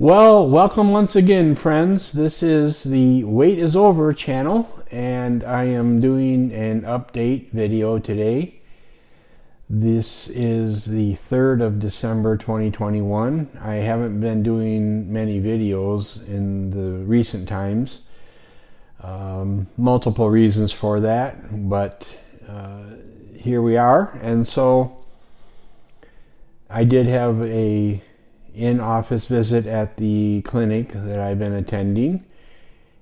Well, welcome once again, friends. This is the Wait is Over channel, and I am doing an update video today. This is the 3rd of December 2021. I haven't been doing many videos in the recent times. Multiple reasons for that, but here we are. And so I did have a in-office visit at the clinic that I've been attending,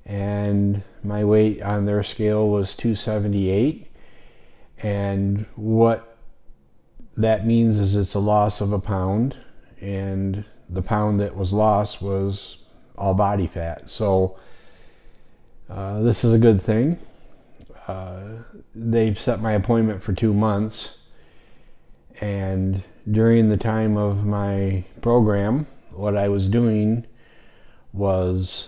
and my weight on their scale was 278, and what that means is it's a loss of a pound, and the pound that was lost was all body fat. So this is a good thing. They've set my appointment for 2 months, and during the time of my program, what I was doing was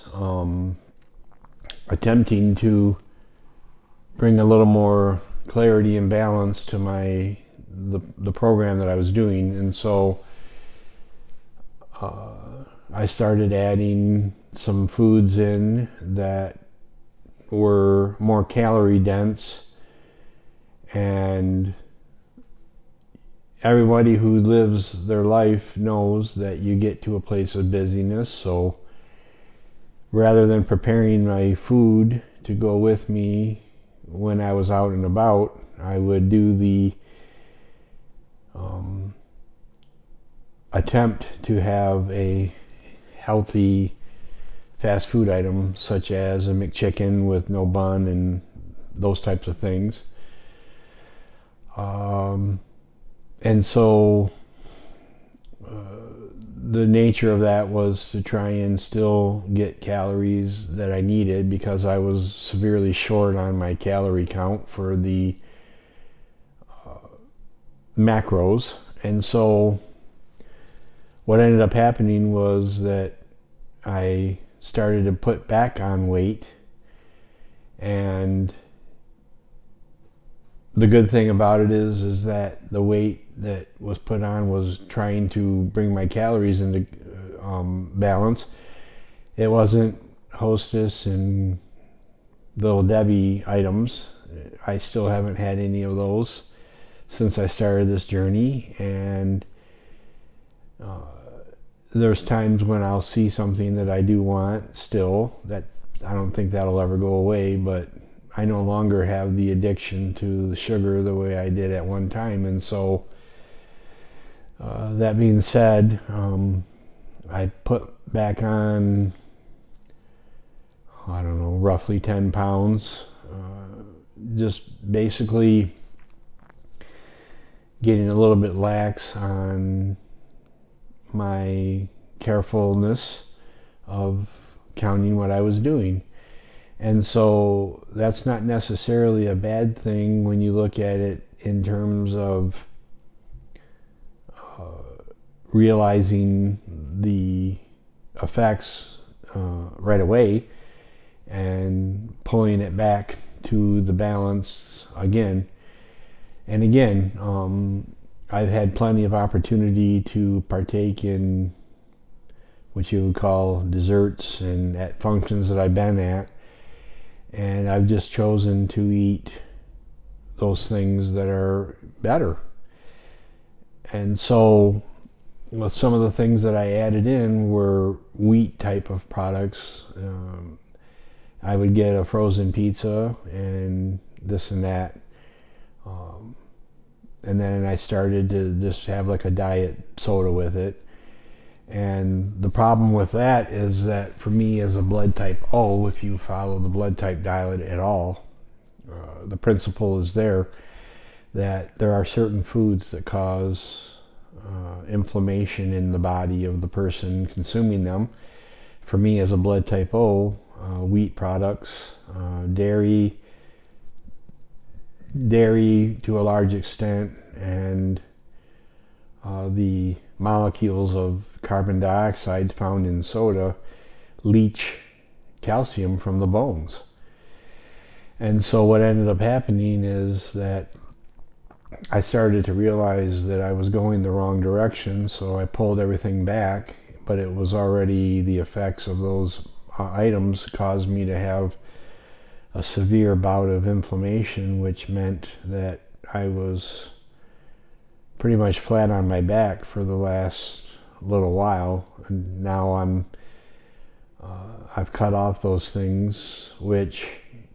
attempting to bring a little more clarity and balance to the program that I was doing. And so I started adding some foods in that were more calorie dense, and everybody who lives their life knows that you get to a place of busyness. So rather than preparing my food to go with me when I was out and about, I would do the attempt to have a healthy fast food item, such as a McChicken with no bun and those types of things. And so the nature of that was to try and still get calories that I needed, because I was severely short on my calorie count for the macros. And so what ended up happening was that I started to put back on weight, and the good thing about it is that the weight that was put on was trying to bring my calories into balance. It wasn't Hostess and Little Debbie items. I still haven't had any of those since I started this journey, and there's times when I'll see something that I do want still, that I don't think that'll ever go away, but I no longer have the addiction to the sugar the way I did at one time. And so that being said, I put back on, I don't know, roughly 10 pounds, just basically getting a little bit lax on my carefulness of counting what I was doing. And so that's not necessarily a bad thing when you look at it in terms of realizing the effects right away and pulling it back to the balance again. And again, I've had plenty of opportunity to partake in what you would call desserts and at functions that I've been at, and I've just chosen to eat those things that are better. And so with some of the things that I added in were wheat type of products. I would get a frozen pizza and this and that. And then I started to just have like a diet soda with it. And the problem with that is that for me as a blood type O, if you follow the blood type diet at all, the principle is there that there are certain foods that cause inflammation in the body of the person consuming them. For me as a blood type O, wheat products, dairy to a large extent, and the molecules of carbon dioxide found in soda leach calcium from the bones. And so what ended up happening is that I started to realize that I was going the wrong direction, so I pulled everything back. but it was already the effects of those items caused me to have a severe bout of inflammation, which meant that I was pretty much flat on my back for the last little while, and now I've cut off those things, which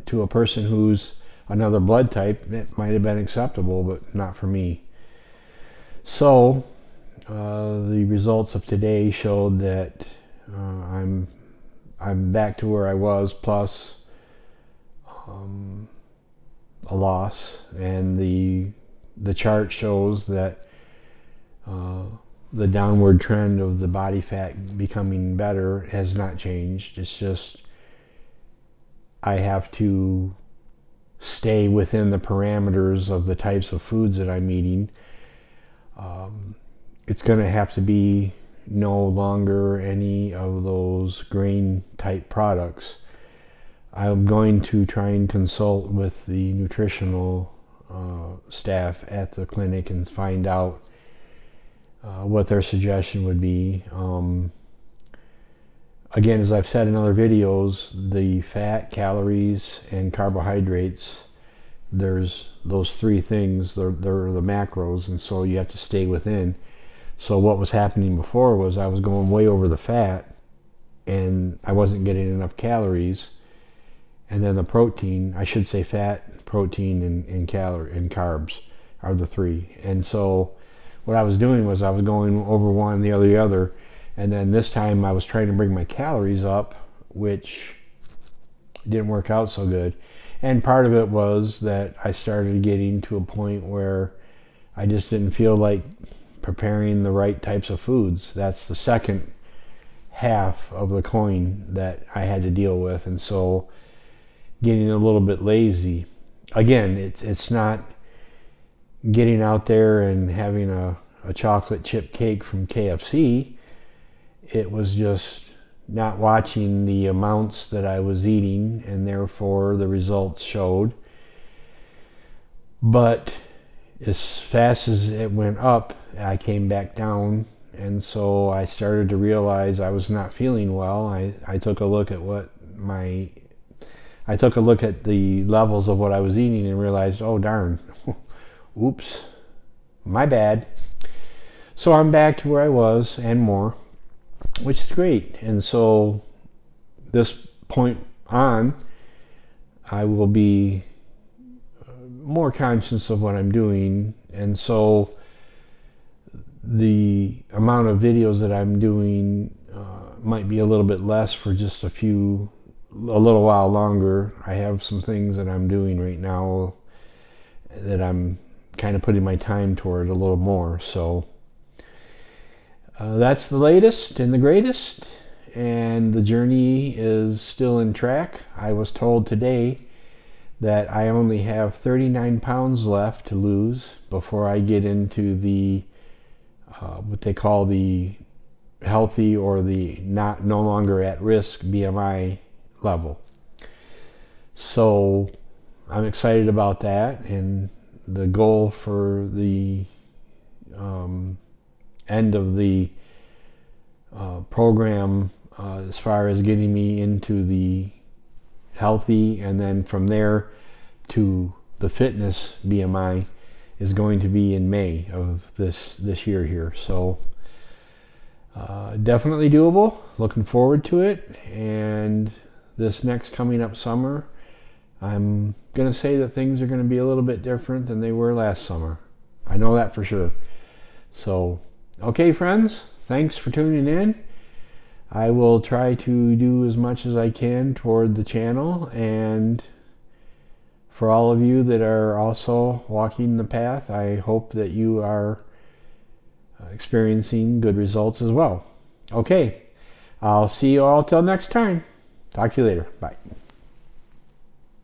to a person who's another blood type, it might have been acceptable, but not for me. So the results of today showed that I'm back to where I was, plus a loss, and the chart shows that the downward trend of the body fat becoming better has not changed. It's just I have to stay within the parameters of the types of foods that I'm eating. It's going to have to be no longer any of those grain type products. I'm going to try and consult with the nutritional staff at the clinic and find out what their suggestion would be. Again, as I've said in other videos, the fat, calories, and carbohydrates, there's those three things, they're the macros, and so you have to stay within. So what was happening before was I was going way over the fat, and I wasn't getting enough calories. And then the protein, I should say fat, protein, and carbs are the three. And so what I was doing was I was going over one, the other, and then this time I was trying to bring my calories up, which didn't work out so good. And part of it was that I started getting to a point where I just didn't feel like preparing the right types of foods. That's the second half of the coin that I had to deal with, and so getting a little bit lazy. Again, it's not getting out there and having a chocolate chip cake from KFC. It was just not watching the amounts that I was eating, and therefore the results showed. But as fast as it went up, I came back down, and so I started to realize I was not feeling well. I took a look at the levels of what I was eating and realized, oh darn, oops, my bad. So I'm back to where I was and more, which is great. And so this point on, I will be more conscious of what I'm doing, and so the amount of videos that I'm doing might be a little bit less for just a little while longer. I have some things that I'm doing right now that I'm kind of putting my time toward a little more. So that's the latest and the greatest, and the journey is still in track. I was told today that I only have 39 pounds left to lose before I get into the what they call the healthy or the no longer at risk BMI level. So I'm excited about that, and the goal for the end of the program as far as getting me into the healthy and then from there to the fitness BMI is going to be in May of this year here. So definitely doable, looking forward to it. And this next coming up summer, I'm going to say that things are going to be a little bit different than they were last summer. I know that for sure. So, okay friends, thanks for tuning in. I will try to do as much as I can toward the channel, and for all of you that are also walking the path, I hope that you are experiencing good results as well. Okay, I'll see you all till next time. Talk to you later. Bye.